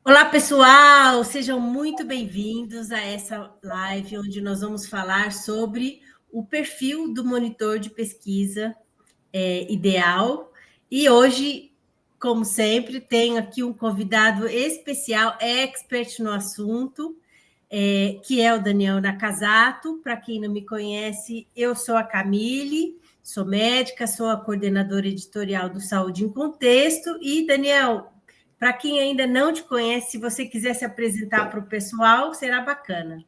Olá, pessoal! Sejam muito bem-vindos a essa live onde nós vamos falar sobre o perfil do monitor de pesquisa ideal. E hoje, como sempre, tenho aqui um convidado especial, expert no assunto, que é o Daniel Nakazato. Para quem não me conhece, eu sou a Camille, sou médica, sou a coordenadora editorial do Saúde em Contexto. E, Daniel, para quem ainda não te conhece, se você quiser se apresentar para o pessoal, será bacana.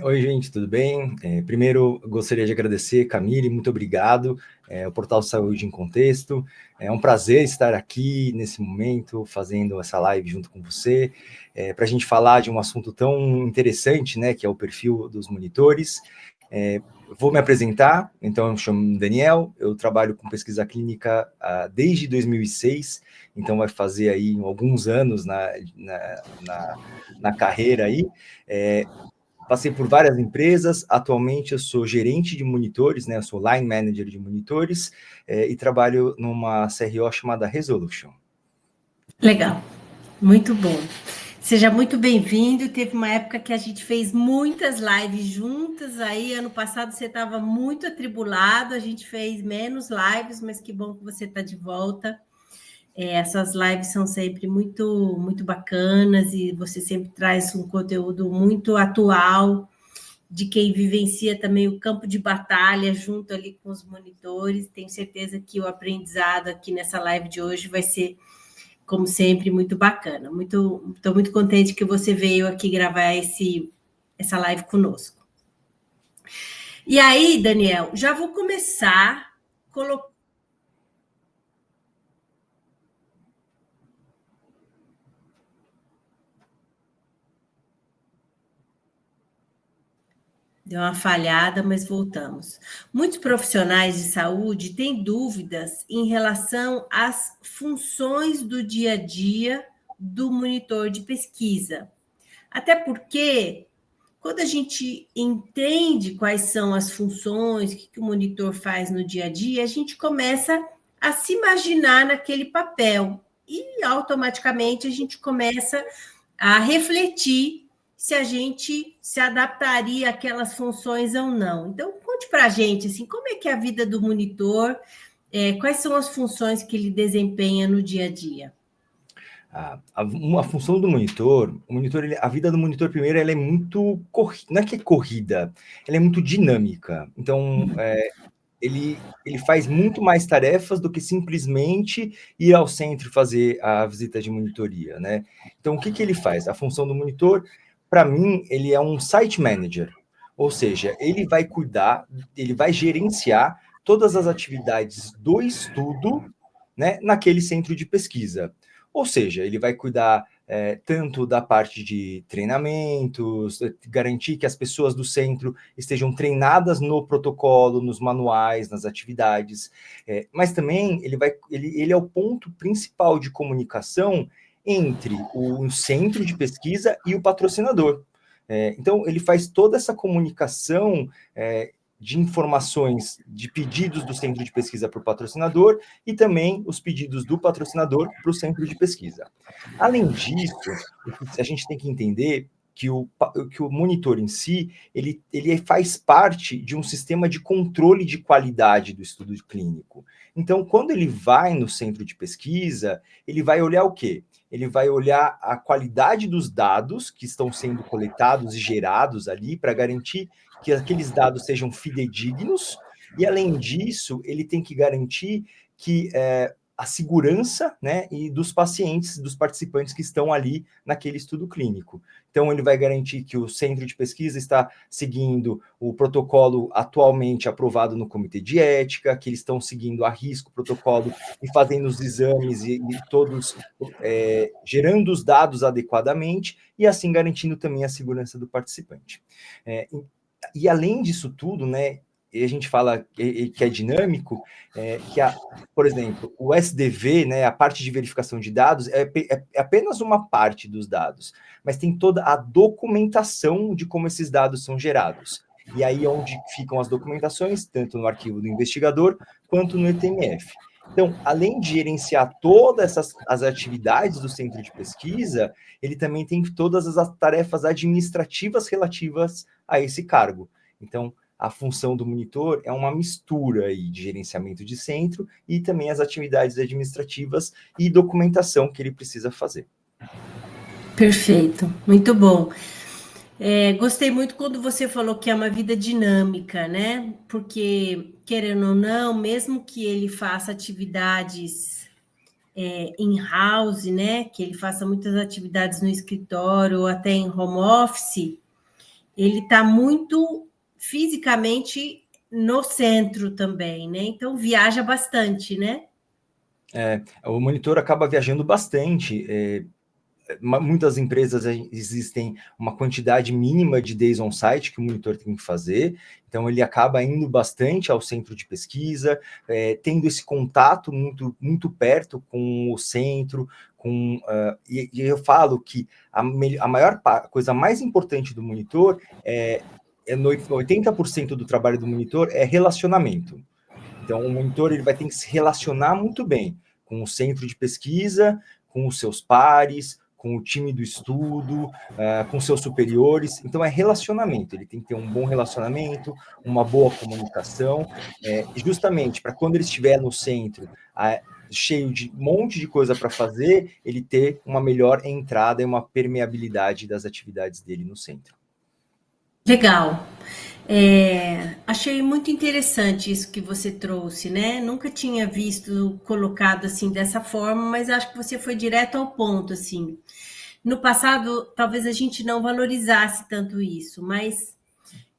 Oi, gente, tudo bem? Primeiro, gostaria de agradecer, Camille, muito obrigado, o Portal Saúde em Contexto. É um prazer estar aqui nesse momento, fazendo essa live junto com você, para a gente falar de um assunto tão interessante, né, que é o perfil dos monitores. Vou me apresentar, então eu me chamo Daniel, eu trabalho com pesquisa clínica desde 2006, então vai fazer aí alguns anos na carreira aí. Passei por várias empresas, atualmente eu sou gerente de monitores, né? Eu sou line manager de monitores e trabalho numa CRO chamada Resolution. Legal, muito bom. Seja muito bem-vindo. Teve uma época que a gente fez muitas lives juntas, aí ano passado você estava muito atribulado, a gente fez menos lives, mas que bom que você está de volta. Essas lives são sempre muito, muito bacanas e você sempre traz um conteúdo muito atual de quem vivencia também o campo de batalha junto ali com os monitores. Tenho certeza que o aprendizado aqui nessa live de hoje vai ser, como sempre, muito bacana. Estou muito contente que você veio aqui gravar essa live conosco. E aí, Daniel, já vou começar colocando. Deu uma falhada, mas voltamos. Muitos profissionais de saúde têm dúvidas em relação às funções do dia a dia do monitor de pesquisa. Até porque, quando a gente entende quais são as funções, o que o monitor faz no dia a dia, a gente começa a se imaginar naquele papel e automaticamente a gente começa a refletir se a gente se adaptaria àquelas funções ou não. Então, conte para a gente, assim, como é que é a vida do monitor, quais são as funções que ele desempenha no dia a dia? Uma função do monitor, a vida do monitor, primeiro, ela é muito, não é que é corrida, ela é muito dinâmica. Então, ele faz muito mais tarefas do que simplesmente ir ao centro e fazer a visita de monitoria, né? Então, o que ele faz? A função do monitor, para mim, ele é um site manager, ou seja, ele vai cuidar, ele vai gerenciar todas as atividades do estudo, né, naquele centro de pesquisa. Ou seja, ele vai cuidar tanto da parte de treinamentos, garantir que as pessoas do centro estejam treinadas no protocolo, nos manuais, nas atividades, mas também ele é o ponto principal de comunicação entre o centro de pesquisa e o patrocinador. Então, ele faz toda essa comunicação de informações, de pedidos do centro de pesquisa para o patrocinador e também os pedidos do patrocinador para o centro de pesquisa. Além disso, a gente tem que entender que o monitor em si, ele faz parte de um sistema de controle de qualidade do estudo clínico. Então, quando ele vai no centro de pesquisa, ele vai olhar o quê? Ele vai olhar a qualidade dos dados que estão sendo coletados e gerados ali para garantir que aqueles dados sejam fidedignos, e além disso, ele tem que garantir que a segurança, né, e dos pacientes, dos participantes que estão ali naquele estudo clínico. Então, ele vai garantir que o centro de pesquisa está seguindo o protocolo atualmente aprovado no Comitê de Ética, que eles estão seguindo a risco o protocolo e fazendo os exames e todos gerando os dados adequadamente e assim garantindo também a segurança do participante. E além disso tudo, né, e a gente fala que é dinâmico, por exemplo, o SDV, né, a parte de verificação de dados, é apenas uma parte dos dados, mas tem toda a documentação de como esses dados são gerados. E aí é onde ficam as documentações, tanto no arquivo do investigador, quanto no eTMF. Então, além de gerenciar todas as atividades do centro de pesquisa, ele também tem todas as tarefas administrativas relativas a esse cargo. Então, a função do monitor é uma mistura aí de gerenciamento de centro e também as atividades administrativas e documentação que ele precisa fazer. Perfeito, muito bom. Gostei muito quando você falou que é uma vida dinâmica, né? Porque, querendo ou não, mesmo que ele faça atividades in-house, né? Que ele faça muitas atividades no escritório ou até em home office, ele está muito fisicamente no centro também, né? Então viaja bastante, né? O monitor acaba viajando bastante. Muitas empresas existem uma quantidade mínima de days on site que o monitor tem que fazer, então ele acaba indo bastante ao centro de pesquisa, tendo esse contato muito, muito perto com o centro, e eu falo que a maior coisa mais importante do monitor no 80% do trabalho do monitor é relacionamento. Então, o monitor ele vai ter que se relacionar muito bem com o centro de pesquisa, com os seus pares, com o time do estudo, com seus superiores. Então, é relacionamento. Ele tem que ter um bom relacionamento, uma boa comunicação, justamente para quando ele estiver no centro, cheio de um monte de coisa para fazer, ele ter uma melhor entrada e uma permeabilidade das atividades dele no centro. Legal. Achei muito interessante isso que você trouxe, né? Nunca tinha visto colocado assim dessa forma, mas acho que você foi direto ao ponto, assim. No passado, talvez a gente não valorizasse tanto isso, mas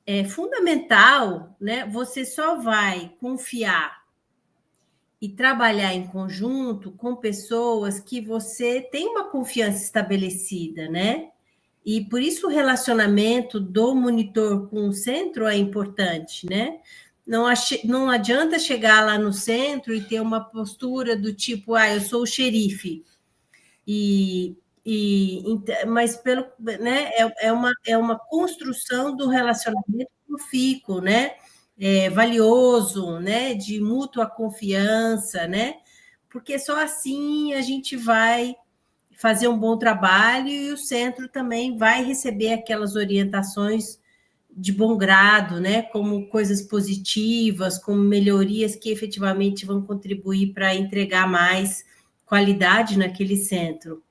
é fundamental, né? Você só vai confiar e trabalhar em conjunto com pessoas que você tem uma confiança estabelecida, né? E por isso o relacionamento do monitor com o centro é importante, né? Não adianta chegar lá no centro e ter uma postura do tipo, eu sou o xerife. Mas é uma construção do relacionamento profícuo, né? Valioso, né? De mútua confiança, né? Porque só assim a gente vai fazer um bom trabalho e o centro também vai receber aquelas orientações de bom grado, né? Como coisas positivas, como melhorias que efetivamente vão contribuir para entregar mais qualidade naquele centro.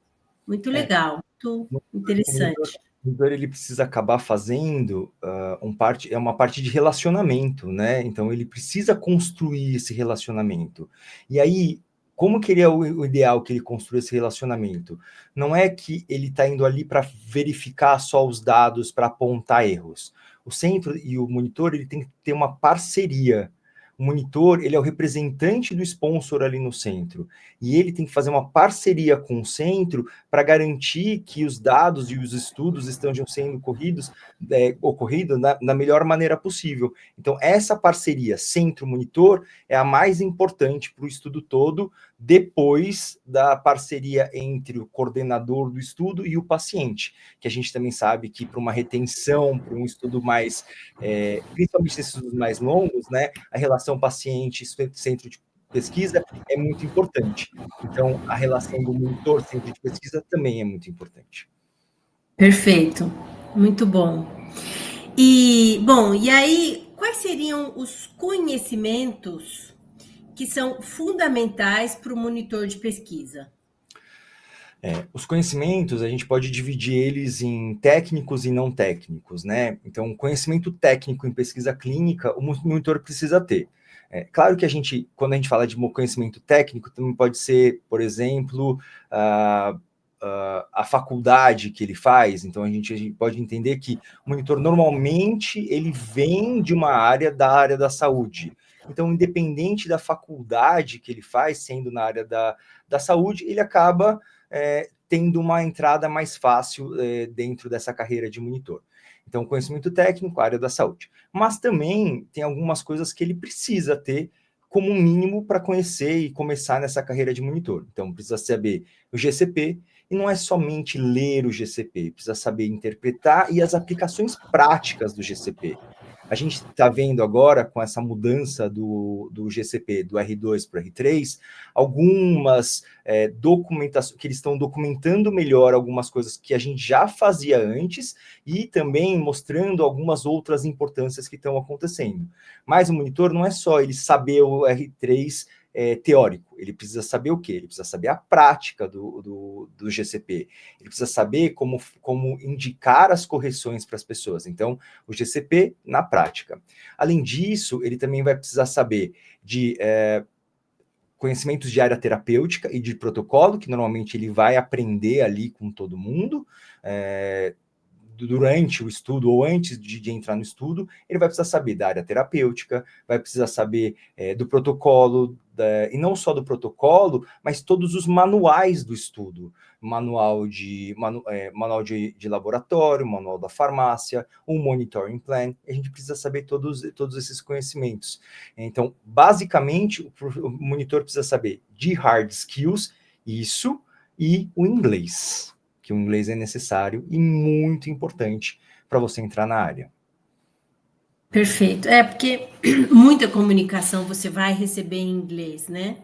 Muito legal, muito interessante. O monitor ele precisa acabar fazendo uma parte de relacionamento, né? Então ele precisa construir esse relacionamento. E aí, como que ele é o ideal que ele construa esse relacionamento? Não é que ele está indo ali para verificar só os dados, para apontar erros. O centro e o monitor ele tem que ter uma parceria. O monitor, ele é o representante do sponsor ali no centro, e ele tem que fazer uma parceria com o centro para garantir que os dados e os estudos estejam sendo ocorridos na melhor maneira possível. Então, essa parceria centro-monitor é a mais importante para o estudo todo, depois da parceria entre o coordenador do estudo e o paciente, que a gente também sabe que para uma retenção, para um estudo mais, principalmente nesses estudos mais longos, né, a relação paciente-centro de pesquisa é muito importante. Então, a relação do monitor-centro de pesquisa também é muito importante. Perfeito, muito bom. E aí, quais seriam os conhecimentos que são fundamentais para o monitor de pesquisa? Os conhecimentos, a gente pode dividir eles em técnicos e não técnicos, né? Então, conhecimento técnico em pesquisa clínica, o monitor precisa ter. Claro que quando a gente fala de conhecimento técnico, também pode ser, por exemplo, a faculdade que ele faz. Então, a gente pode entender que o monitor, normalmente, ele vem de uma área da saúde. Então, independente da faculdade que ele faz, sendo na área da saúde, ele acaba tendo uma entrada mais fácil dentro dessa carreira de monitor. Então, conhecimento técnico, área da saúde. Mas também tem algumas coisas que ele precisa ter como um mínimo para conhecer e começar nessa carreira de monitor. Então, precisa saber o GCP, e não é somente ler o GCP, precisa saber interpretar e as aplicações práticas do GCP. A gente está vendo agora, com essa mudança do GCP, do R2 para o R3, algumas documentações, que eles estão documentando melhor algumas coisas que a gente já fazia antes e também mostrando algumas outras importâncias que estão acontecendo. Mas o monitor não é só ele saber o R3 teórico, ele precisa saber o quê? Ele precisa saber a prática do GCP, ele precisa saber como indicar as correções para as pessoas. Então, o GCP na prática. Além disso, ele também vai precisar saber de conhecimentos de área terapêutica e de protocolo, que normalmente ele vai aprender ali com todo mundo, durante o estudo ou antes de entrar no estudo, ele vai precisar saber da área terapêutica, vai precisar saber do protocolo, e não só do protocolo, mas todos os manuais do estudo. Manual de laboratório, manual da farmácia, um monitoring plan. A gente precisa saber todos esses conhecimentos. Então, basicamente, o monitor precisa saber de hard skills, isso, e o inglês, que o inglês é necessário e muito importante para você entrar na área. Perfeito. Porque muita comunicação você vai receber em inglês, né?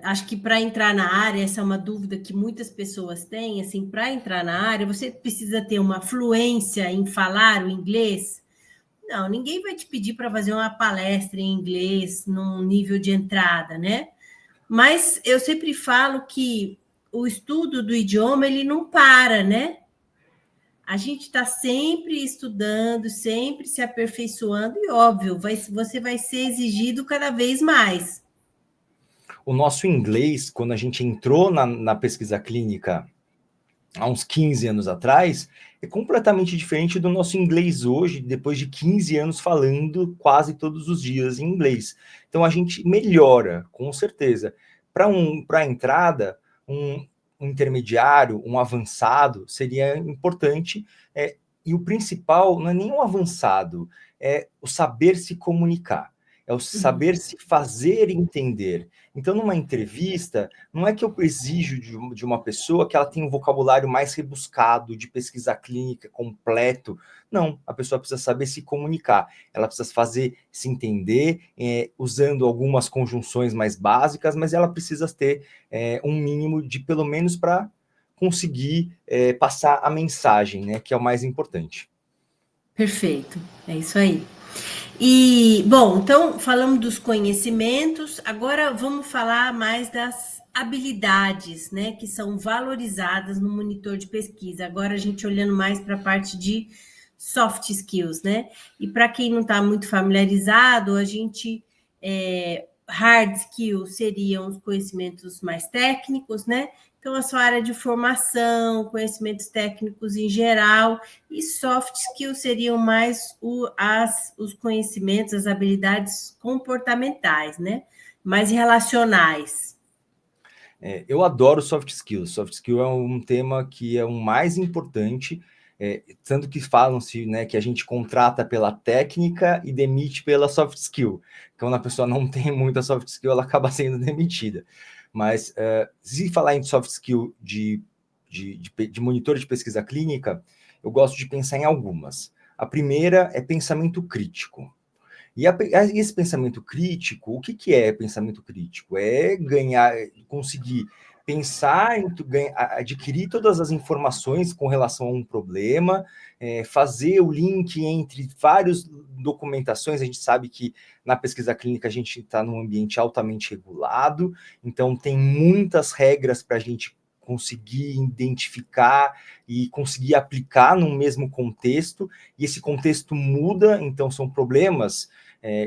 Acho que para entrar na área, essa é uma dúvida que muitas pessoas têm, assim, para entrar na área, você precisa ter uma fluência em falar o inglês? Não, ninguém vai te pedir para fazer uma palestra em inglês num nível de entrada, né? Mas eu sempre falo que o estudo do idioma, ele não para, né? A gente está sempre estudando, sempre se aperfeiçoando, e óbvio, você vai ser exigido cada vez mais. O nosso inglês, quando a gente entrou na pesquisa clínica há uns 15 anos atrás, é completamente diferente do nosso inglês hoje, depois de 15 anos falando quase todos os dias em inglês. Então a gente melhora, com certeza. Para a entrada, um intermediário, um avançado, seria importante. E o principal não é nem o avançado, é o saber se comunicar, é o saber se fazer entender. Então, numa entrevista, não é que eu exijo de uma pessoa que ela tenha um vocabulário mais rebuscado, de pesquisa clínica completo. Não, a pessoa precisa saber se comunicar. Ela precisa se entender, usando algumas conjunções mais básicas, mas ela precisa ter um mínimo de, pelo menos, para conseguir passar a mensagem, né, que é o mais importante. Perfeito, é isso aí. E, bom, então falamos dos conhecimentos, agora vamos falar mais das habilidades, né, que são valorizadas no monitor de pesquisa. Agora a gente olhando mais para a parte de soft skills, né? E para quem não está muito familiarizado, a gente hard skills seriam os conhecimentos mais técnicos, né? Então, a sua área de formação, conhecimentos técnicos em geral, e soft skills seriam mais os conhecimentos, as habilidades comportamentais, né? Mais relacionais. Eu adoro soft skills. Soft skill é um tema que é o mais importante, tanto que falam-se, né, que a gente contrata pela técnica e demite pela soft skill. Quando a pessoa não tem muita soft skill, ela acaba sendo demitida. Mas se falar em soft skill de monitor de pesquisa clínica, eu gosto de pensar em algumas. A primeira é pensamento crítico. E esse pensamento crítico, o que é pensamento crítico? É conseguir pensar, adquirir todas as informações com relação a um problema, fazer o link entre várias documentações. A gente sabe que na pesquisa clínica a gente está num ambiente altamente regulado, então tem muitas regras para a gente conseguir identificar e conseguir aplicar no mesmo contexto, e esse contexto muda, então são problemas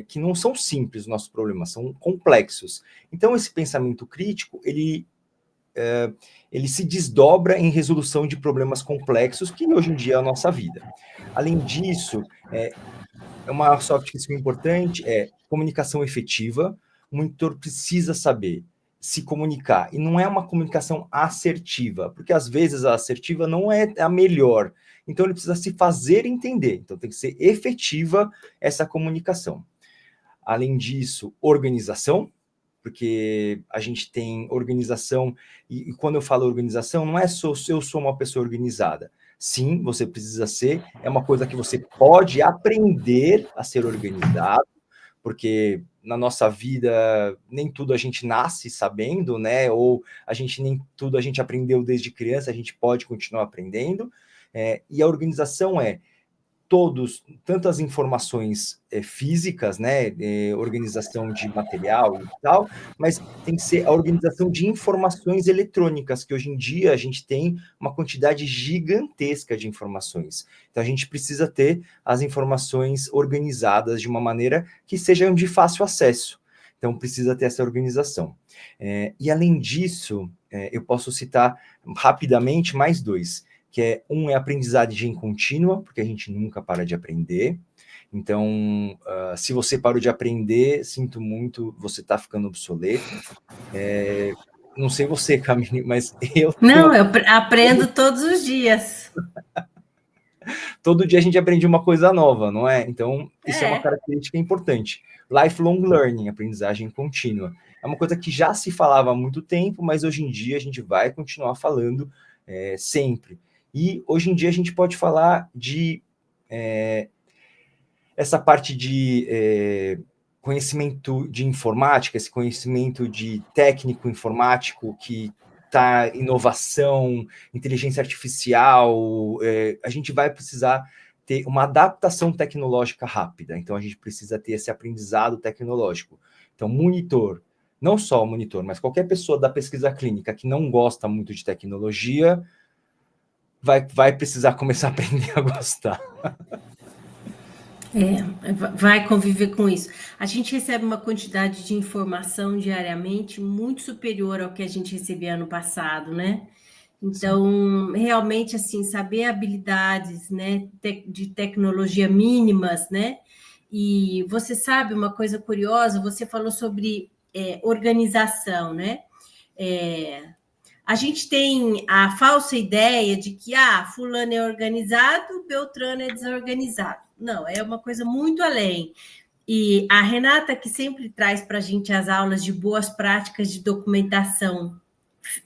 que não são simples, os nossos problemas, são complexos. Então, esse pensamento crítico, ele se desdobra em resolução de problemas complexos, que hoje em dia é a nossa vida. Além disso, uma soft skill importante é comunicação efetiva. O monitor precisa saber se comunicar, e não é uma comunicação assertiva, porque às vezes a assertiva não é a melhor. Então, ele precisa se fazer entender. Então, tem que ser efetiva essa comunicação. Além disso, organização, porque a gente tem organização, e quando eu falo organização, não é só eu sou uma pessoa organizada. Sim, você precisa ser, é uma coisa que você pode aprender a ser organizado, porque na nossa vida nem tudo a gente nasce sabendo, né? Ou nem tudo a gente aprendeu desde criança, a gente pode continuar aprendendo. E a organização tantas informações físicas, né, organização de material e tal, mas tem que ser a organização de informações eletrônicas, que hoje em dia a gente tem uma quantidade gigantesca de informações. Então a gente precisa ter as informações organizadas de uma maneira que sejam de fácil acesso. Então precisa ter essa organização. E além disso, eu posso citar rapidamente mais dois, que é aprendizagem contínua, porque a gente nunca para de aprender. Então, se você parou de aprender, sinto muito, você está ficando obsoleto. Não sei você, Camille, mas eu tenho... Não, eu aprendo todos os dias. Todo dia a gente aprende uma coisa nova, não é? Então, isso é uma É. característica importante. Lifelong learning, aprendizagem contínua. É uma coisa que já se falava há muito tempo, mas hoje em dia a gente vai continuar falando sempre. E hoje em dia a gente pode falar de essa parte de conhecimento de informática, esse conhecimento de técnico informático que está inovação, inteligência artificial, a gente vai precisar ter uma adaptação tecnológica rápida. Então, a gente precisa ter esse aprendizado tecnológico. Então, monitor, não só o monitor, mas qualquer pessoa da pesquisa clínica que não gosta muito de tecnologia vai precisar começar a aprender a gostar. Vai conviver com isso. A gente recebe uma quantidade de informação diariamente muito superior ao que a gente recebia ano passado, né? Então, realmente, assim, saber habilidades, né, de tecnologia mínimas, né? E você sabe uma coisa curiosa, você falou sobre organização, né? A gente tem a falsa ideia de que fulano é organizado, Beltrano é desorganizado. Não, é uma coisa muito além. E a Renata, que sempre traz para a gente as aulas de boas práticas de documentação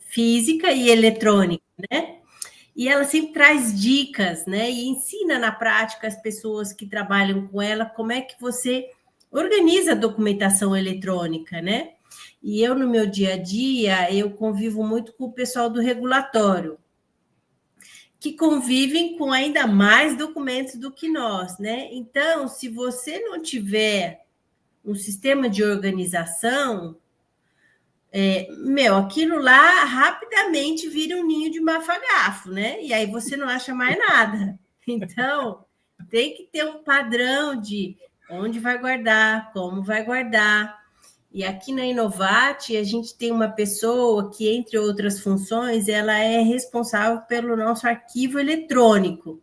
física e eletrônica, né? E ela sempre traz dicas, né? E ensina na prática as pessoas que trabalham com ela como é que você organiza a documentação eletrônica, né? E eu, no meu dia a dia, eu convivo muito com o pessoal do regulatório, que convivem com ainda mais documentos do que nós, né? Então, se você não tiver um sistema de organização, aquilo lá rapidamente vira um ninho de mafagafo, né? E aí você não acha mais nada. Então, tem que ter um padrão de onde vai guardar, como vai guardar. E aqui na Inovate, a gente tem uma pessoa que, entre outras funções, ela é responsável pelo nosso arquivo eletrônico.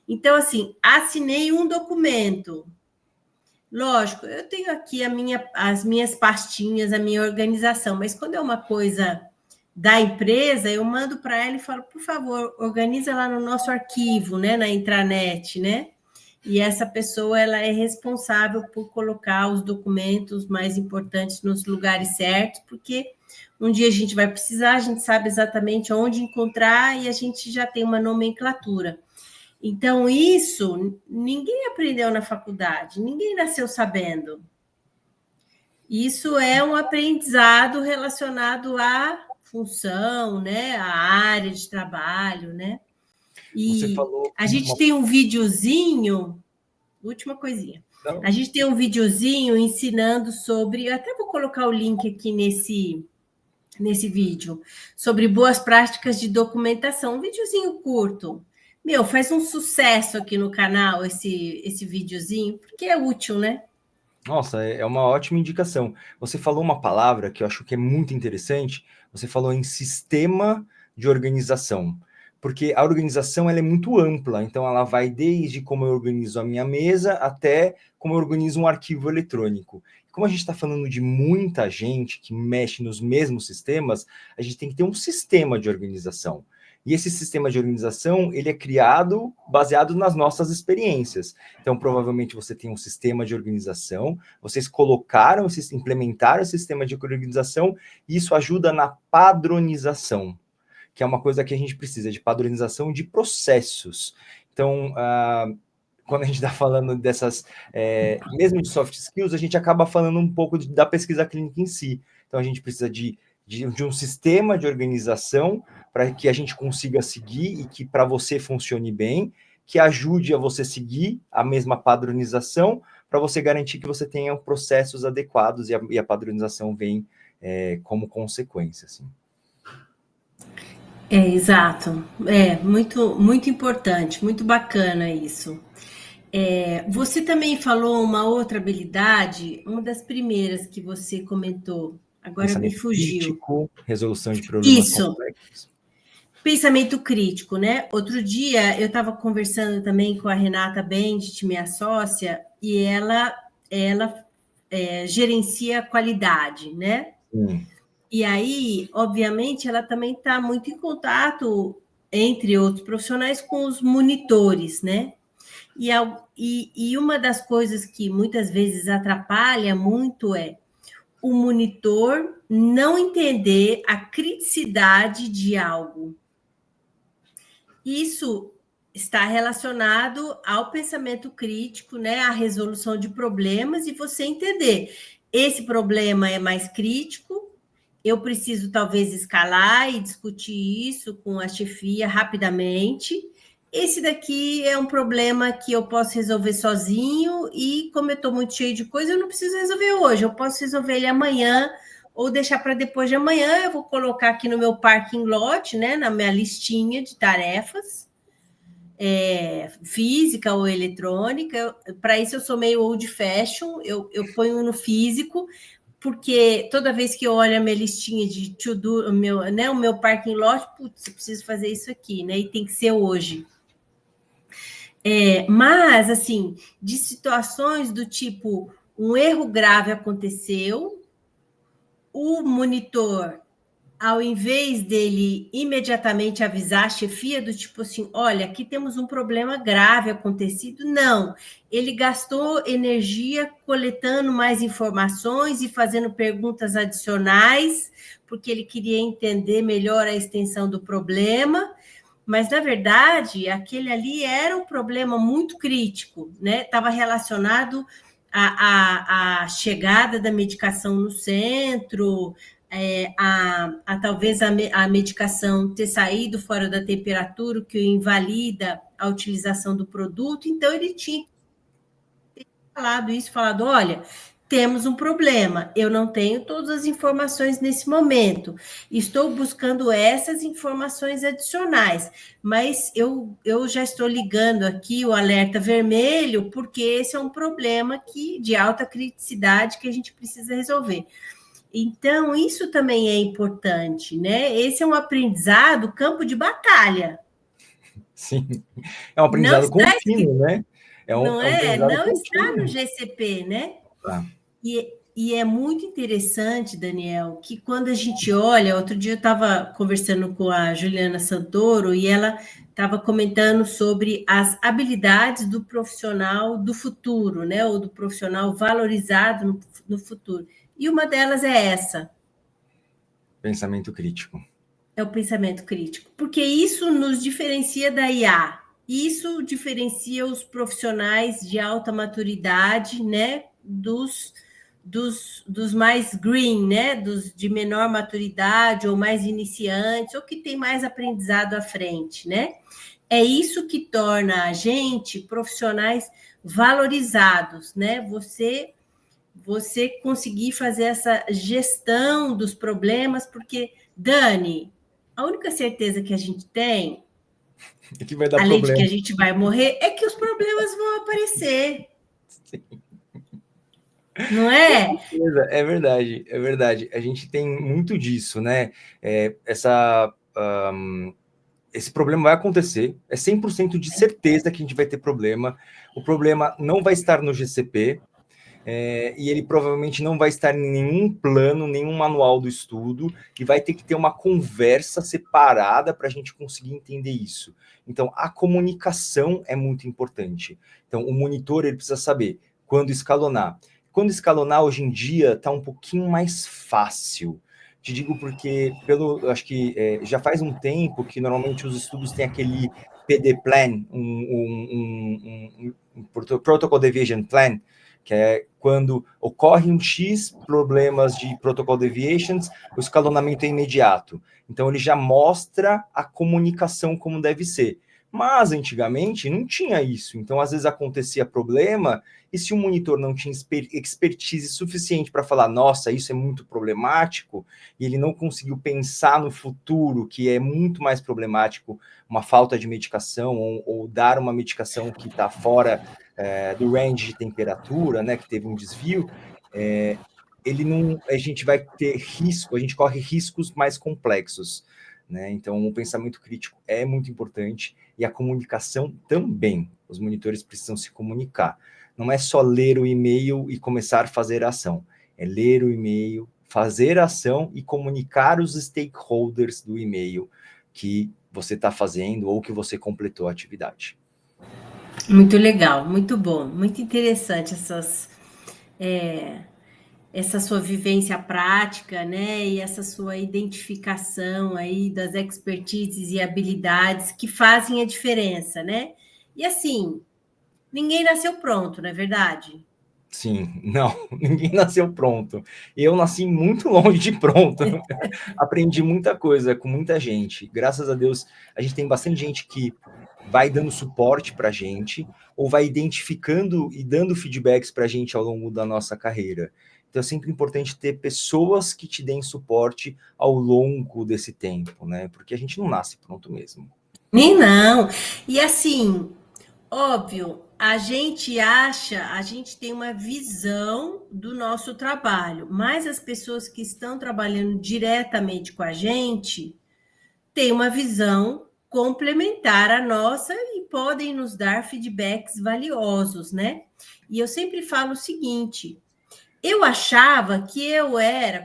Então, assim, assinei um documento. Lógico, eu tenho aqui as minhas pastinhas, a minha organização, mas quando é uma coisa da empresa, eu mando para ela e falo, por favor, organiza lá no nosso arquivo, né, na intranet, né? E essa pessoa, ela é responsável por colocar os documentos mais importantes nos lugares certos, porque um dia a gente vai precisar, a gente sabe exatamente onde encontrar e a gente já tem uma nomenclatura. Então, isso ninguém aprendeu na faculdade, ninguém nasceu sabendo. Isso é um aprendizado relacionado à função, né, à área de trabalho, né? Você E falou a gente tem um videozinho, última coisinha. Não. A gente tem um videozinho ensinando sobre, eu até vou colocar o link aqui nesse vídeo, sobre boas práticas de documentação, um videozinho curto. Faz um sucesso aqui no canal esse videozinho, porque é útil, né? Nossa, é uma ótima indicação. Você falou uma palavra que eu acho que é muito interessante. Você falou em sistema de organização, porque a organização ela é muito ampla. Então, ela vai desde como eu organizo a minha mesa até como eu organizo um arquivo eletrônico. Como a gente está falando de muita gente que mexe nos mesmos sistemas, a gente tem que ter um sistema de organização. E esse sistema de organização, ele é criado baseado nas nossas experiências. Então, provavelmente você tem um sistema de organização, vocês implementaram o sistema de organização, e isso ajuda na padronização. que é uma coisa que a gente precisa de padronização de processos. Então, quando a gente está falando dessas, mesmo de soft skills, a gente acaba falando um pouco da pesquisa clínica em si. Então, a gente precisa de um sistema de organização para que a gente consiga seguir e que para você funcione bem, que ajude a você seguir a mesma padronização, para você garantir que você tenha processos adequados e a padronização vem como consequência. Assim. Exato. Muito, muito importante, muito bacana isso. Você também falou uma outra habilidade, uma das primeiras que você comentou, agora me Pensamento fugiu. crítico, resolução de problemas Isso, complexos. pensamento crítico, né? Outro dia eu estava conversando também com a Renata Bendt, minha sócia, e ela gerencia a qualidade, né? Sim. E aí, obviamente, ela também está muito em contato, entre outros profissionais, com os monitores, né? E uma das coisas que muitas vezes atrapalha muito é o monitor não entender a criticidade de algo. Isso está relacionado ao pensamento crítico, né? À resolução de problemas e você entender esse problema é mais crítico, eu preciso talvez escalar e discutir isso com a chefia rapidamente. Esse daqui é um problema que eu posso resolver sozinho e como eu estou muito cheio de coisa, eu não preciso resolver hoje, eu posso resolver ele amanhã ou deixar para depois de amanhã. Eu vou colocar aqui no meu parking lot, né, na minha listinha de tarefas, física ou eletrônica. Para isso eu sou meio old fashion, eu ponho no físico, porque toda vez que eu olho a minha listinha de to-do, o meu parking lot, putz, eu preciso fazer isso aqui, né? E tem que ser hoje. Mas, assim, de situações do tipo, um erro grave aconteceu, o monitor, ao invés dele imediatamente avisar a chefia do tipo assim, olha, aqui temos um problema grave acontecido, não. Ele gastou energia coletando mais informações e fazendo perguntas adicionais, porque ele queria entender melhor a extensão do problema, mas, na verdade, aquele ali era um problema muito crítico, né? Estava relacionado à chegada da medicação no centro, talvez a medicação ter saído fora da temperatura, o que invalida a utilização do produto. Então, ele tinha falado, olha, temos um problema, eu não tenho todas as informações nesse momento, estou buscando essas informações adicionais, mas eu já estou ligando aqui o alerta vermelho, porque esse é um problema de alta criticidade que a gente precisa resolver. Então, isso também é importante, né? Esse é um aprendizado, campo de batalha. Sim, é um aprendizado contínuo, né? Não É um aprendizado não está no contínuo. GCP, né? Tá. E é muito interessante, Daniel, que quando a gente olha, outro dia eu estava conversando com a Juliana Santoro e ela estava comentando sobre as habilidades do profissional do futuro, né? Ou do profissional valorizado no futuro. E uma delas é essa. Pensamento crítico. É o pensamento crítico, porque isso nos diferencia da IA. Isso diferencia os profissionais de alta maturidade, né, dos mais green, né, dos de menor maturidade ou mais iniciantes, ou que tem mais aprendizado à frente, né? É isso que torna a gente profissionais valorizados, né? Você conseguir fazer essa gestão dos problemas, porque, Dani, a única certeza que a gente tem, E que vai dar além de que problema. a gente vai morrer, é que os problemas vão aparecer. Sim. Não é? É verdade, é verdade. A gente tem muito disso, né? Esse problema vai acontecer, é 100% de certeza que a gente vai ter problema. O problema não vai estar no GCP, e ele provavelmente não vai estar em nenhum plano, nenhum manual do estudo, e vai ter que ter uma conversa separada para a gente conseguir entender isso. Então, a comunicação é muito importante. Então, o monitor ele precisa saber quando escalonar. Quando escalonar, hoje em dia, está um pouquinho mais fácil. Te digo porque, acho que já faz um tempo que normalmente os estudos têm aquele PD Plan, um Protocol Deviation Plan, que é quando ocorre um X problemas de Protocol Deviations, o escalonamento é imediato. Então, ele já mostra a comunicação como deve ser. Mas, antigamente, não tinha isso. Então, às vezes, acontecia problema, e se o monitor não tinha expertise suficiente para falar, nossa, isso é muito problemático, e ele não conseguiu pensar no futuro, que é muito mais problemático, uma falta de medicação, ou dar uma medicação que está fora do range de temperatura, né, que teve um desvio, a gente vai ter risco, a gente corre riscos mais complexos, né? Então, o pensamento crítico é muito importante e a comunicação também. Os monitores precisam se comunicar. Não é só ler o e-mail e começar a fazer ação. É ler o e-mail, fazer ação e comunicar os stakeholders do e-mail que você está fazendo ou que você completou a atividade. Muito legal, muito bom, muito interessante essa sua vivência prática, né? E essa sua identificação aí das expertises e habilidades que fazem a diferença, né? E assim, ninguém nasceu pronto, não é verdade? Sim, não, ninguém nasceu pronto. Eu nasci muito longe de pronto. Aprendi muita coisa com muita gente. Graças a Deus, a gente tem bastante gente que vai dando suporte para a gente, ou vai identificando e dando feedbacks para a gente ao longo da nossa carreira. Então é sempre importante ter pessoas que te deem suporte ao longo desse tempo, né? Porque a gente não nasce pronto mesmo. Nem não. E assim, óbvio, a gente tem uma visão do nosso trabalho, mas as pessoas que estão trabalhando diretamente com a gente têm uma visão complementar à nossa e podem nos dar feedbacks valiosos, né? E eu sempre falo o seguinte: eu achava que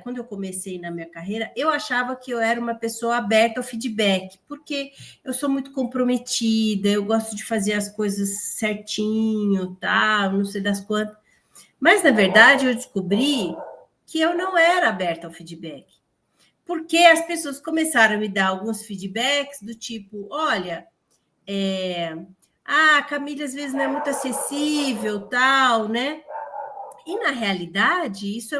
quando eu comecei na minha carreira, eu achava que eu era uma pessoa aberta ao feedback, porque eu sou muito comprometida, eu gosto de fazer as coisas certinho, tal, não sei das quantas. Mas, na verdade, eu descobri que eu não era aberta ao feedback. Porque as pessoas começaram a me dar alguns feedbacks do tipo, olha, a Camila às vezes não é muito acessível, tal, né? E, na realidade, isso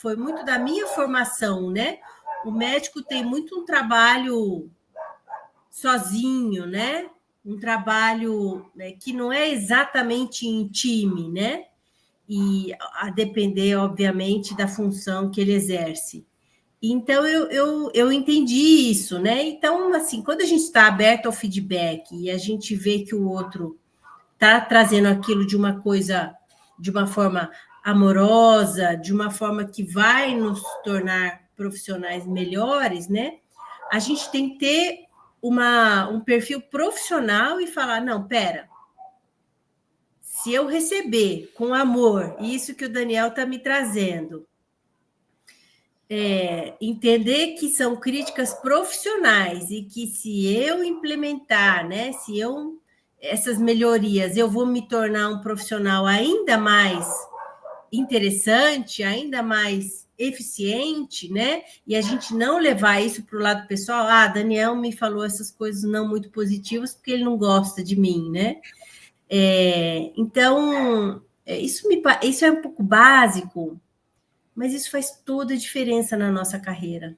foi muito da minha formação, né? O médico tem muito um trabalho sozinho, né? Um trabalho, né, que não é exatamente em time, né? E a depender, obviamente, da função que ele exerce. Então, eu entendi isso, né? Então, assim, quando a gente está aberto ao feedback e a gente vê que o outro está trazendo aquilo de uma forma amorosa, de uma forma que vai nos tornar profissionais melhores, né? A gente tem que ter um perfil profissional e falar, não, pera, se eu receber com amor isso que o Daniel está me trazendo, entender que são críticas profissionais e que se eu implementar, né, essas melhorias, eu vou me tornar um profissional ainda mais interessante, ainda mais eficiente, né? E a gente não levar isso para o lado pessoal. Ah, Daniel me falou essas coisas não muito positivas porque ele não gosta de mim, né? Então, isso é um pouco básico, mas isso faz toda a diferença na nossa carreira.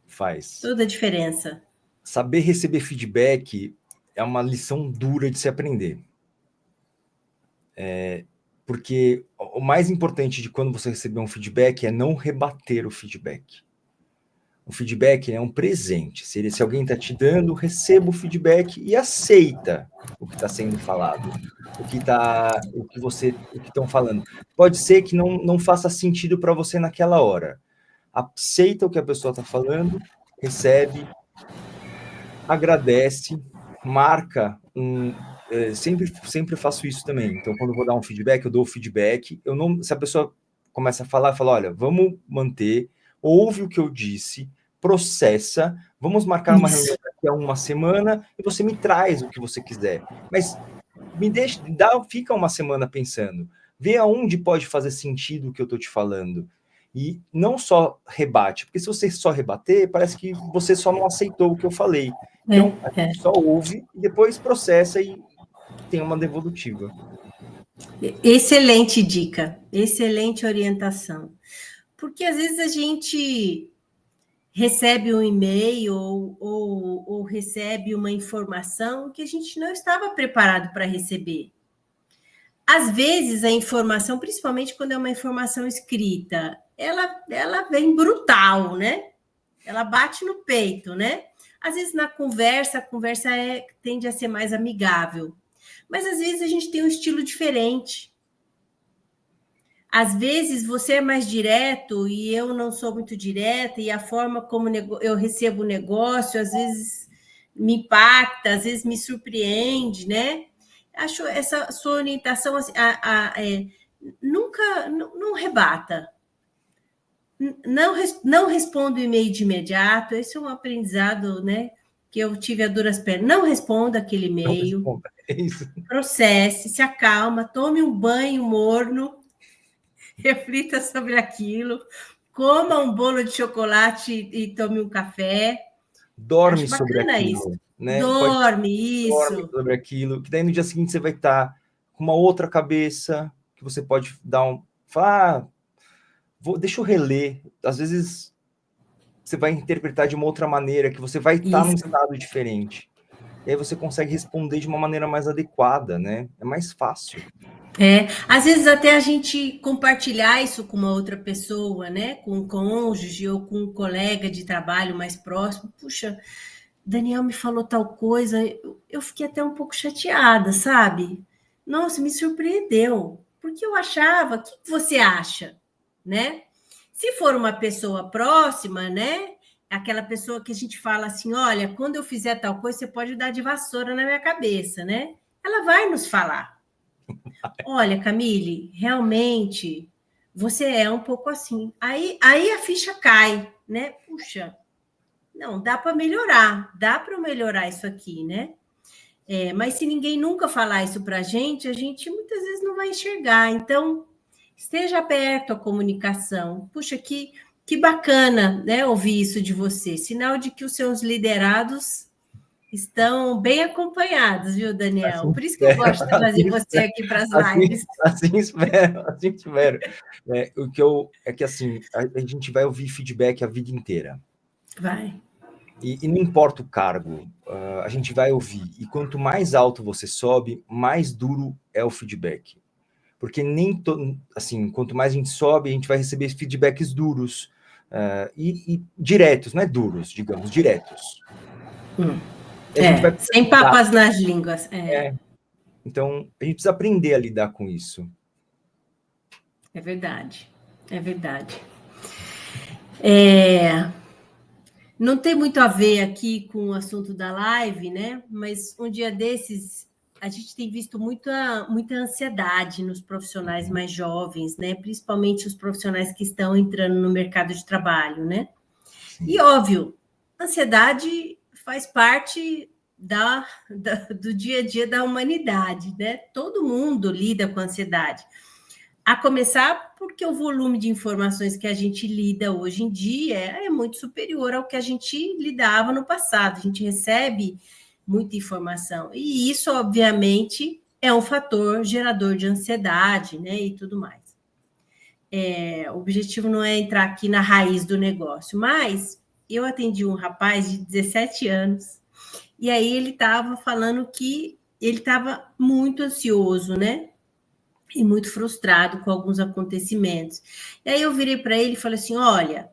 Faz. Toda a diferença. Saber receber feedback é uma lição dura de se aprender. Porque o mais importante de quando você receber um feedback é não rebater o feedback. O feedback é um presente. Se alguém está te dando, receba o feedback e aceita o que está sendo falado, o que estão falando. Pode ser que não faça sentido para você naquela hora. Aceita o que a pessoa está falando, recebe, agradece, marca sempre faço isso também. Então, quando eu vou dar um feedback, eu dou o feedback. Se a pessoa começa a falar, eu falo, olha, vamos manter, ouve o que eu disse, processa, vamos marcar uma reunião daqui a uma semana e você me traz o que você quiser. Mas fica uma semana pensando, vê aonde pode fazer sentido o que eu estou te falando. E não só rebate, porque se você só rebater, parece que você só não aceitou o que eu falei. Então, a gente só ouve e depois processa e tem uma devolutiva. Excelente dica, excelente orientação. Porque às vezes a gente recebe um e-mail ou recebe uma informação que a gente não estava preparado para receber. Às vezes a informação, principalmente quando é uma informação escrita, ela vem brutal, né? Ela bate no peito, né? Às vezes na conversa, a conversa tende a ser mais amigável. Mas às vezes a gente tem um estilo diferente. Às vezes você é mais direto e eu não sou muito direta, e a forma como eu recebo o negócio, às vezes me impacta, às vezes me surpreende, né? Acho essa sua orientação assim, nunca não rebata. Não responda o e-mail de imediato. Esse é um aprendizado, né, que eu tive a duras penas. Não responda aquele e-mail. Processe, se acalma, tome um banho morno, reflita sobre aquilo, coma um bolo de chocolate e tome um café. Dorme sobre aquilo. Isso. Né? Dorme sobre aquilo, que daí no dia seguinte você vai estar com uma outra cabeça, que você pode dar falar, deixa eu reler. Às vezes você vai interpretar de uma outra maneira, que você vai estar num estado diferente. E aí você consegue responder de uma maneira mais adequada, né? É mais fácil. Às vezes até a gente compartilhar isso com uma outra pessoa, né? Com um cônjuge ou com um colega de trabalho mais próximo. Puxa, Daniel me falou tal coisa, eu fiquei até um pouco chateada, sabe? Nossa, me surpreendeu, porque eu achava, o que você acha, né? Se for uma pessoa próxima, né? Aquela pessoa que a gente fala assim, olha, quando eu fizer tal coisa, você pode dar de vassoura na minha cabeça, né? Ela vai nos falar. Olha, Camille, realmente você é um pouco assim. Aí a ficha cai, né? Puxa, não, dá para melhorar, dá para melhorar isso aqui, né? Mas se ninguém nunca falar isso para a gente muitas vezes não vai enxergar. Então, esteja aberto à comunicação. Puxa, que bacana, né, ouvir isso de você. Sinal de que os seus liderados estão bem acompanhados, viu, Daniel? Assim, por isso que eu gosto de trazer você aqui para as lives. Assim espero. O que é que assim, a gente vai ouvir feedback a vida inteira. Vai. E não importa o cargo, a gente vai ouvir. E quanto mais alto você sobe, mais duro é o feedback. Porque assim, quanto mais a gente sobe, a gente vai receber feedbacks duros e diretos, não é duros, digamos, diretos. Sem papas nas línguas. Então, a gente precisa aprender a lidar com isso. É verdade, é verdade. Não tem muito a ver aqui com o assunto da live, né? Mas um dia desses, a gente tem visto muita ansiedade nos profissionais mais jovens, né? Principalmente os profissionais que estão entrando no mercado de trabalho, né? Sim. E, óbvio, ansiedade faz parte do dia a dia da humanidade, né? Todo mundo lida com ansiedade. A começar porque o volume de informações que a gente lida hoje em dia é muito superior ao que a gente lidava no passado. A gente recebe muita informação. E isso, obviamente, é um fator gerador de ansiedade, né? E tudo mais. O objetivo não é entrar aqui na raiz do negócio, mas eu atendi um rapaz de 17 anos, e aí ele estava falando que ele estava muito ansioso, né? E muito frustrado com alguns acontecimentos. E aí eu virei para ele e falei assim, olha,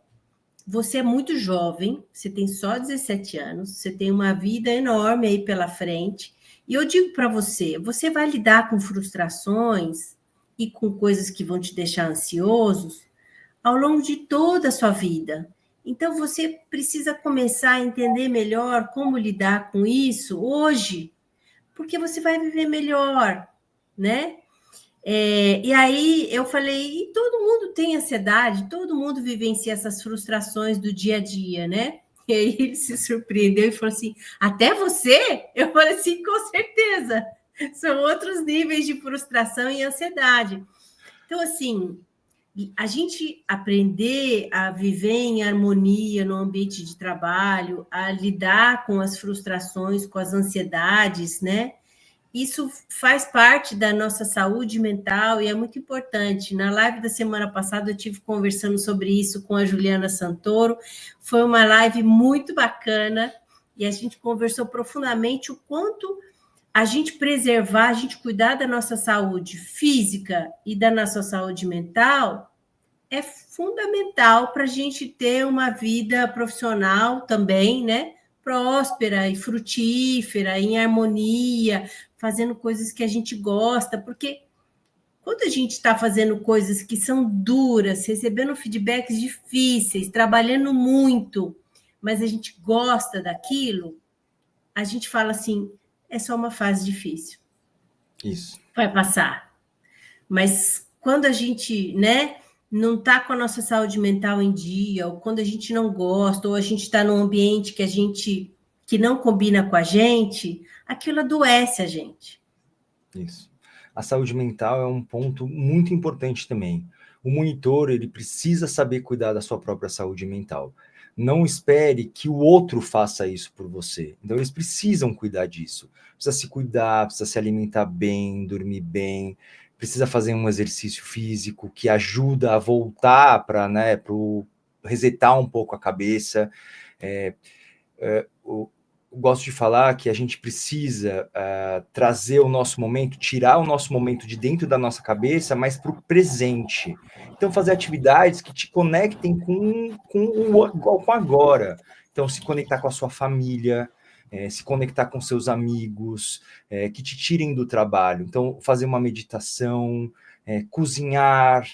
você é muito jovem, você tem só 17 anos, você tem uma vida enorme aí pela frente, e eu digo para você, você vai lidar com frustrações e com coisas que vão te deixar ansiosos ao longo de toda a sua vida. Então, você precisa começar a entender melhor como lidar com isso hoje, porque você vai viver melhor, né? E aí eu falei, e todo mundo tem ansiedade, todo mundo vivencia essas frustrações do dia a dia, né? E aí ele se surpreendeu e falou assim, até você? Eu falei assim, com certeza, são outros níveis de frustração e ansiedade. Então, assim, a gente aprender a viver em harmonia no ambiente de trabalho, a lidar com as frustrações, com as ansiedades, né? Isso faz parte da nossa saúde mental e é muito importante. Na live da semana passada, eu tive conversando sobre isso com a Juliana Santoro. Foi uma live muito bacana e a gente conversou profundamente o quanto a gente preservar, a gente cuidar da nossa saúde física e da nossa saúde mental é fundamental para a gente ter uma vida profissional também, né? Próspera e frutífera, em harmonia, fazendo coisas que a gente gosta, porque quando a gente está fazendo coisas que são duras, recebendo feedbacks difíceis, trabalhando muito, mas a gente gosta daquilo, a gente fala assim, é só uma fase difícil. Isso. Vai passar. Mas quando a gente, né, não está com a nossa saúde mental em dia, ou quando a gente não gosta, ou a gente está num ambiente que não combina com a gente, aquilo adoece a gente. Isso. A saúde mental é um ponto muito importante também. O monitor, ele precisa saber cuidar da sua própria saúde mental. Não espere que o outro faça isso por você. Então, eles precisam cuidar disso. Precisa se cuidar, precisa se alimentar bem, dormir bem, precisa fazer um exercício físico que ajuda a voltar para, né, resetar um pouco a cabeça. Gosto de falar que a gente precisa trazer o nosso momento, tirar o nosso momento de dentro da nossa cabeça, mas para o presente. Então, fazer atividades que te conectem com agora. Então, se conectar com a sua família, se conectar com seus amigos, que te tirem do trabalho. Então, fazer uma meditação, cozinhar,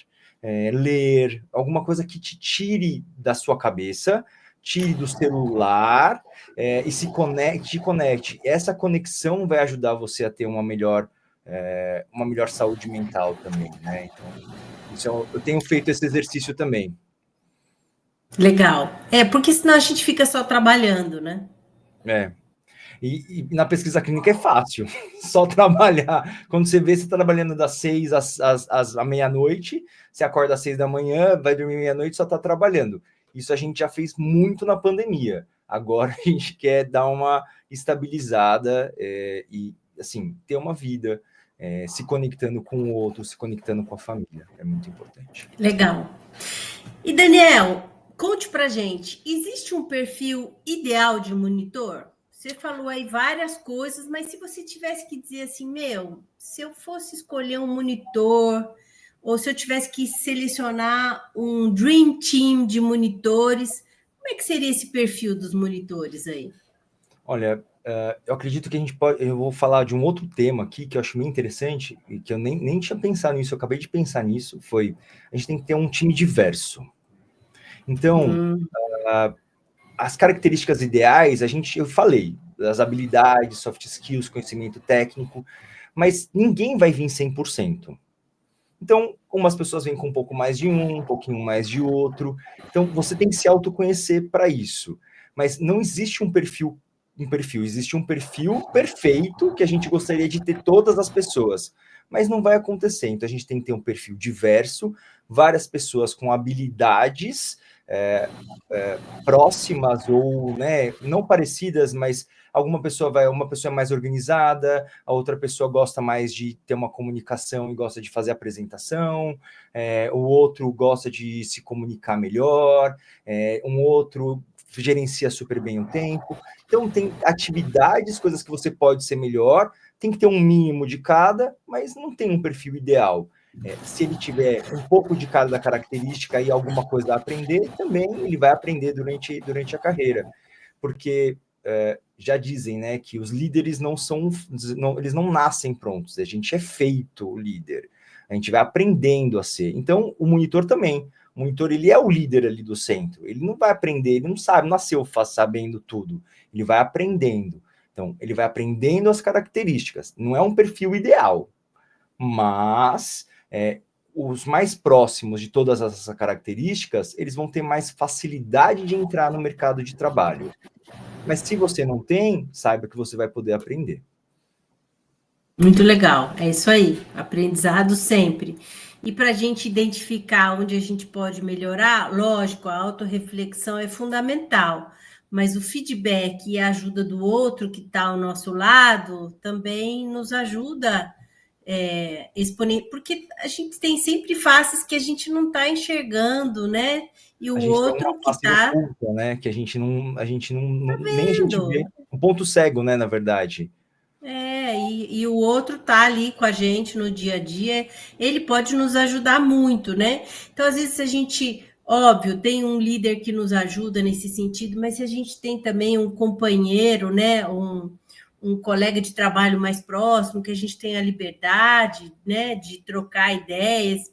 ler, alguma coisa que te tire da sua cabeça, tire do celular, e te conecte. Essa conexão vai ajudar você a ter uma melhor saúde mental também, né? Então, eu tenho feito esse exercício também. Legal. Porque senão a gente fica só trabalhando, né? E na pesquisa clínica é fácil, só trabalhar. Quando você vê, você está trabalhando das 6 à meia-noite, você acorda às 6 da manhã, vai dormir meia-noite, só está trabalhando. Isso a gente já fez muito na pandemia. Agora a gente quer dar uma estabilizada e, assim, ter uma vida, se conectando com o outro, se conectando com a família. É muito importante. Legal. E, Daniel, conte pra gente, existe um perfil ideal de monitor? Você falou aí várias coisas, mas se você tivesse que dizer assim, se eu fosse escolher um monitor, ou se eu tivesse que selecionar um dream team de monitores, como é que seria esse perfil dos monitores aí? Olha, eu acredito que eu vou falar de um outro tema aqui que eu acho bem interessante e que eu nem tinha pensado nisso, eu acabei de pensar nisso, a gente tem que ter um time diverso. Então, as características ideais, eu falei, das habilidades, soft skills, conhecimento técnico, mas ninguém vai vir 100%. Então, umas pessoas vêm com um pouco mais de um pouquinho mais de outro. Então, você tem que se autoconhecer para isso. Mas não existe um perfil, existe um perfil perfeito que a gente gostaria de ter todas as pessoas. Mas não vai acontecer. Então, a gente tem que ter um perfil diverso, várias pessoas com habilidades próximas ou, né, não parecidas, mas uma pessoa é mais organizada, a outra pessoa gosta mais de ter uma comunicação e gosta de fazer apresentação, o outro gosta de se comunicar melhor, um outro gerencia super bem o tempo. Então, tem atividades, coisas que você pode ser melhor, tem que ter um mínimo de cada, mas não tem um perfil ideal. Se ele tiver um pouco de cada característica e alguma coisa a aprender, também ele vai aprender durante a carreira. Porque já dizem, né, que os líderes eles não nascem prontos, a gente é feito líder, a gente vai aprendendo a ser. Então, o monitor também. O monitor, ele é o líder ali do centro, ele não vai aprender, ele não sabe, nasceu sabendo tudo, ele vai aprendendo. Então, ele vai aprendendo as características, não é um perfil ideal, mas os mais próximos de todas essas características, eles vão ter mais facilidade de entrar no mercado de trabalho. Mas se você não tem, saiba que você vai poder aprender. Muito legal, é isso aí, aprendizado sempre. E para a gente identificar onde a gente pode melhorar, lógico, a autorreflexão é fundamental, mas o feedback e a ajuda do outro que está ao nosso lado também nos ajuda porque a gente tem sempre faces que a gente não está enxergando, né? E o A gente tem uma outro que face está oculta, né? Que a gente não nem a gente vendo. vê. Um ponto cego, né? Na verdade. E o outro tá ali com a gente no dia a dia, ele pode nos ajudar muito, né? Então, às vezes, se a gente, óbvio, tem um líder que nos ajuda nesse sentido, mas se a gente tem também um companheiro, né? Um colega de trabalho mais próximo, que a gente tem a liberdade, né, de trocar ideias,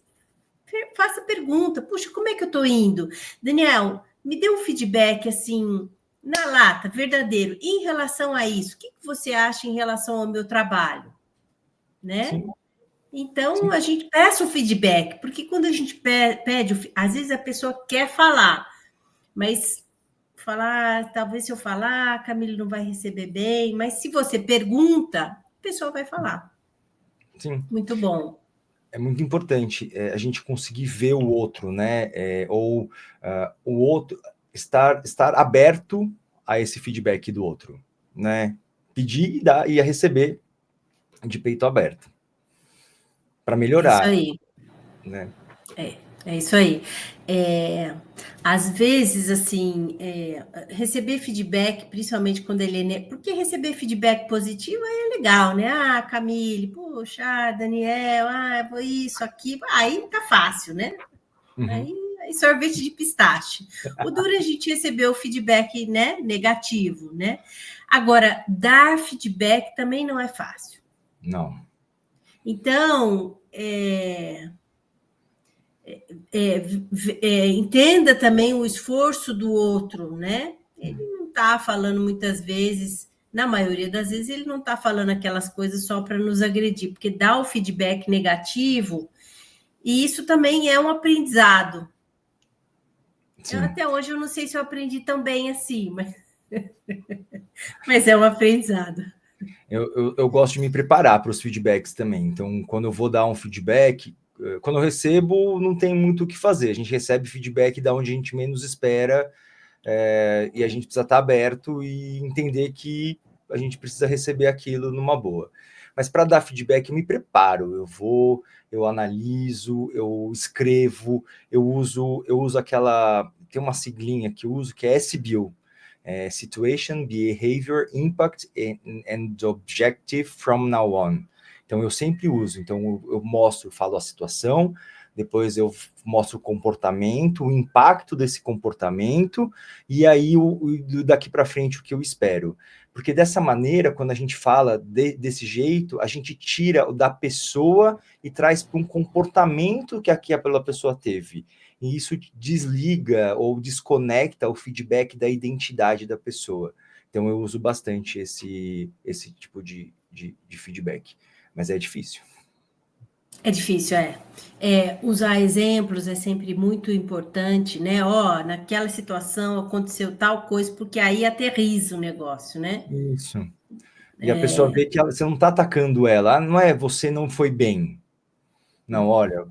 faça pergunta, puxa, como é que eu estou indo? Daniel, me dê um feedback assim, na lata, verdadeiro, em relação a isso, o que você acha em relação ao meu trabalho? Né? Sim, Então, sim. a gente peça o feedback, porque quando a gente pede, às vezes a pessoa quer falar, mas falar, talvez se eu falar, a Camila não vai receber bem, mas se você pergunta, a pessoa vai falar. Sim. Muito bom. É muito importante a gente conseguir ver o outro, né? O outro estar aberto a esse feedback do outro, né? Pedir e dar e a receber de peito aberto para É isso melhorar, aí. né? É isso aí. Às vezes, assim, receber feedback, principalmente quando ele é. Porque receber feedback positivo é legal, né? Ah, Camille, poxa, Daniel, isso, aqui. Aí tá fácil, né? Uhum. Aí sorvete de pistache. O duro é a gente receber o feedback, né, negativo, né? Agora, dar feedback também não é fácil. Não. Então, entenda também o esforço do outro, né? Ele não está falando muitas vezes, na maioria das vezes, ele não está falando aquelas coisas só para nos agredir, porque dá o feedback negativo, e isso também é um aprendizado. Até hoje eu não sei se eu aprendi tão bem assim, mas é um aprendizado. Eu gosto de me preparar para os feedbacks também. Então, quando eu vou dar um feedback, quando eu recebo, não tem muito o que fazer. A gente recebe feedback da onde a gente menos espera, e a gente precisa estar aberto e entender que a gente precisa receber aquilo numa boa. Mas para dar feedback, eu me preparo. Eu analiso, eu escrevo, eu uso aquela. Tem uma siglinha que eu uso que é SBIO. Situation, Behavior, Impact and Objective from now on. Então, eu sempre uso. Então, eu falo a situação, depois eu mostro o comportamento, o impacto desse comportamento, e aí, daqui para frente, o que eu espero. Porque dessa maneira, quando a gente fala desse jeito, a gente tira da pessoa e traz para um comportamento que aquela pessoa teve. E isso desliga ou desconecta o feedback da identidade da pessoa. Então, eu uso bastante esse tipo de feedback, mas é difícil. É difícil, usar exemplos é sempre muito importante, né? Naquela situação aconteceu tal coisa, porque aí aterriza o negócio, né? Isso. E a pessoa vê que você não está atacando ela, não é você não foi bem. Não, olha,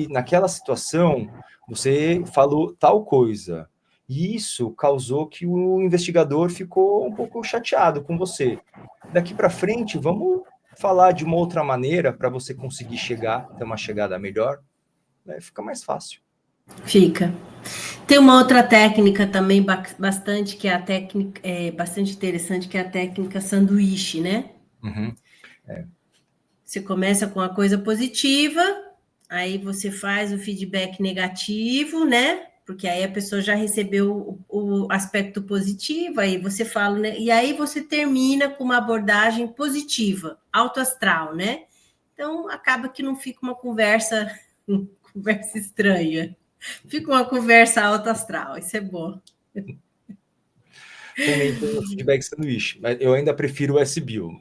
naquela situação, você falou tal coisa. E isso causou que o investigador ficou um pouco chateado com você. Daqui para frente, vamos falar de uma outra maneira para você conseguir ter uma chegada melhor. Fica mais fácil. Fica. Tem uma outra técnica também bastante bastante interessante, que é a técnica sanduíche, né? Uhum. Você começa com a coisa positiva, aí você faz o feedback negativo, né? Porque aí a pessoa já recebeu o aspecto positivo, aí você fala, né? E aí você termina com uma abordagem positiva, alto astral, né? Então acaba que não fica uma conversa estranha. Fica uma conversa alto astral, isso é bom. Também tem o feedback sanduíche, mas eu ainda prefiro o SBIO.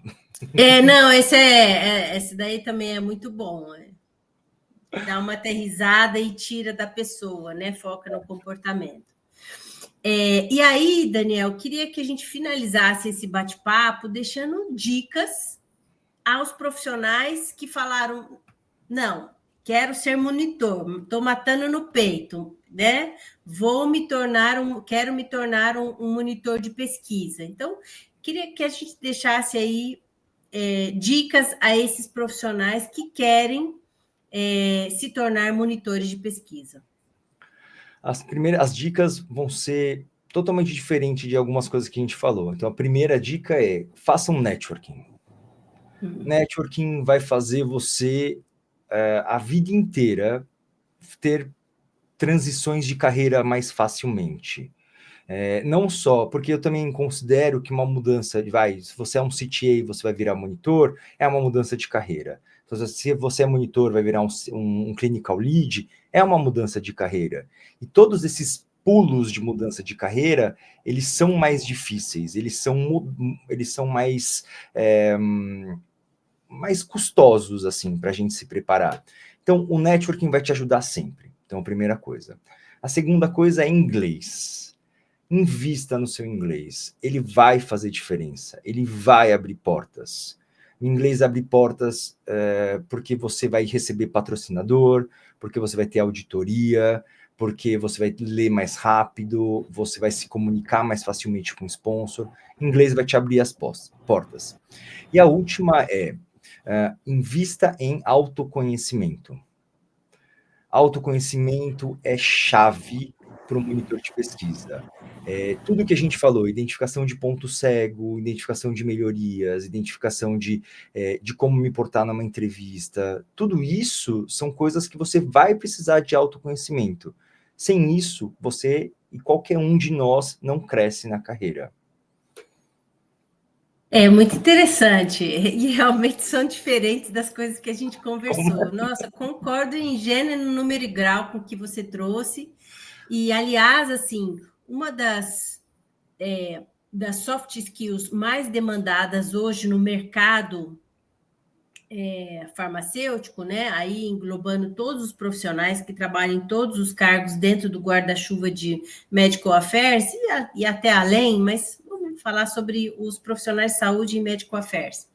Não, esse daí também é muito bom. Dá uma aterrizada e tira da pessoa, né? Foca no comportamento. E aí, Daniel, queria que a gente finalizasse esse bate-papo deixando dicas aos profissionais que falaram: não, quero ser monitor, estou matando no peito, né? Quero me tornar um monitor de pesquisa. Então, queria que a gente deixasse aí dicas a esses profissionais que querem se tornar monitores de pesquisa. As dicas vão ser totalmente diferentes de algumas coisas que a gente falou. Então, a primeira dica é: faça um networking. Networking vai fazer você, a vida inteira, ter transições de carreira mais facilmente. Não só, porque eu também considero que uma mudança se você é um CTA e você vai virar monitor, é uma mudança de carreira. Então, se você é monitor, vai virar um clinical lead, é uma mudança de carreira. E todos esses pulos de mudança de carreira, eles são mais difíceis, eles são mais custosos, assim, para a gente se preparar. Então, o networking vai te ajudar sempre. Então, a primeira coisa. A segunda coisa é inglês. Invista no seu inglês. Ele vai fazer diferença. Ele vai abrir portas. O inglês abre portas porque você vai receber patrocinador, porque você vai ter auditoria, porque você vai ler mais rápido, você vai se comunicar mais facilmente com o sponsor. O inglês vai te abrir as portas. E a última é: invista em autoconhecimento. Autoconhecimento é chave para um monitor de pesquisa. Tudo que a gente falou, identificação de ponto cego, identificação de melhorias, identificação de como me portar numa entrevista, tudo isso são coisas que você vai precisar de autoconhecimento. Sem isso, você e qualquer um de nós não cresce na carreira. É muito interessante, e realmente são diferentes das coisas que a gente conversou. Nossa, concordo em gênero, número e grau com o que você trouxe. E, aliás, assim, uma das soft skills mais demandadas hoje no mercado farmacêutico, né? Aí englobando todos os profissionais que trabalham em todos os cargos dentro do guarda-chuva de Medical Affairs e até além, mas vamos falar sobre os profissionais de saúde em Medical Affairs.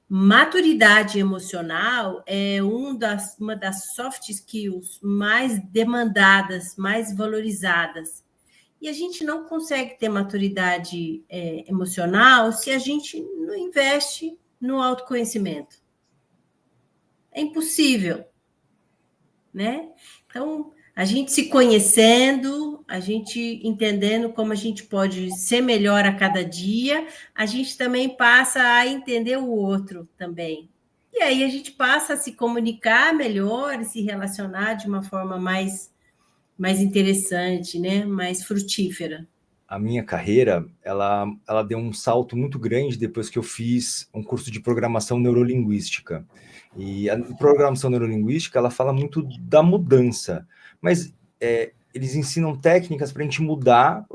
Maturidade emocional é uma das soft skills mais demandadas, mais valorizadas. E a gente não consegue ter maturidade emocional se a gente não investe no autoconhecimento. É impossível, né? Então, a gente se conhecendo, a gente entendendo como a gente pode ser melhor a cada dia, a gente também passa a entender o outro também. E aí a gente passa a se comunicar melhor e se relacionar de uma forma mais interessante, né? Mais frutífera. A minha carreira, ela deu um salto muito grande depois que eu fiz um curso de programação neurolinguística. E a programação neurolinguística, ela fala muito da mudança, mas eles ensinam técnicas para a gente mudar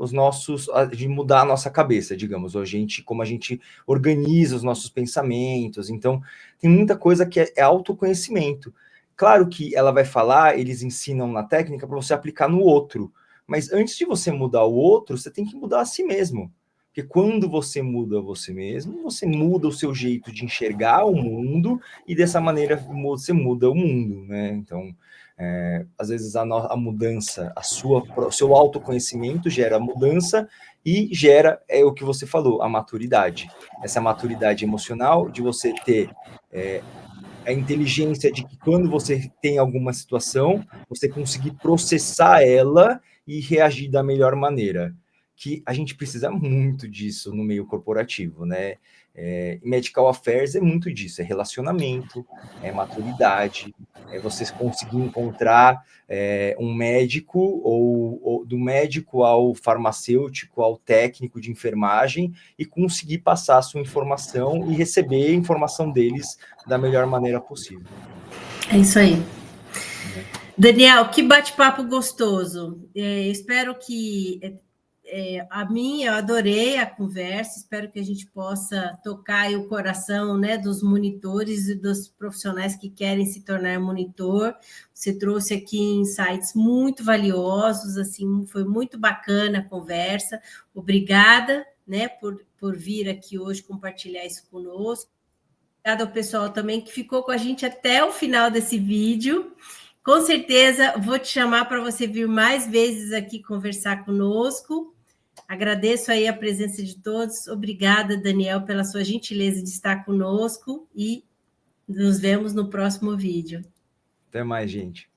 mudar a nossa cabeça, digamos, como a gente organiza os nossos pensamentos. Então, tem muita coisa que é autoconhecimento. Claro que ela vai falar, eles ensinam na técnica para você aplicar no outro. Mas antes de você mudar o outro, você tem que mudar a si mesmo. Porque quando você muda você mesmo, você muda o seu jeito de enxergar o mundo e dessa maneira você muda o mundo, né? Então, às vezes a mudança, o seu autoconhecimento gera mudança e gera o que você falou, a maturidade. Essa maturidade emocional de você ter a inteligência de que quando você tem alguma situação, você conseguir processar ela e reagir da melhor maneira. Que a gente precisa muito disso no meio corporativo, né? Medical Affairs é muito disso, é relacionamento, é maturidade, é você conseguir encontrar um médico, ou do médico ao farmacêutico, ao técnico de enfermagem, e conseguir passar a sua informação e receber a informação deles da melhor maneira possível. É isso aí. Daniel, que bate-papo gostoso. Espero que eu adorei a conversa, espero que a gente possa tocar o coração, né, dos monitores e dos profissionais que querem se tornar monitor. Você trouxe aqui insights muito valiosos, assim, foi muito bacana a conversa. Obrigada, né, por vir aqui hoje compartilhar isso conosco. Obrigada ao pessoal também que ficou com a gente até o final desse vídeo. Com certeza, vou te chamar para você vir mais vezes aqui conversar conosco. Agradeço aí a presença de todos. Obrigada, Daniel, pela sua gentileza de estar conosco e nos vemos no próximo vídeo. Até mais, gente.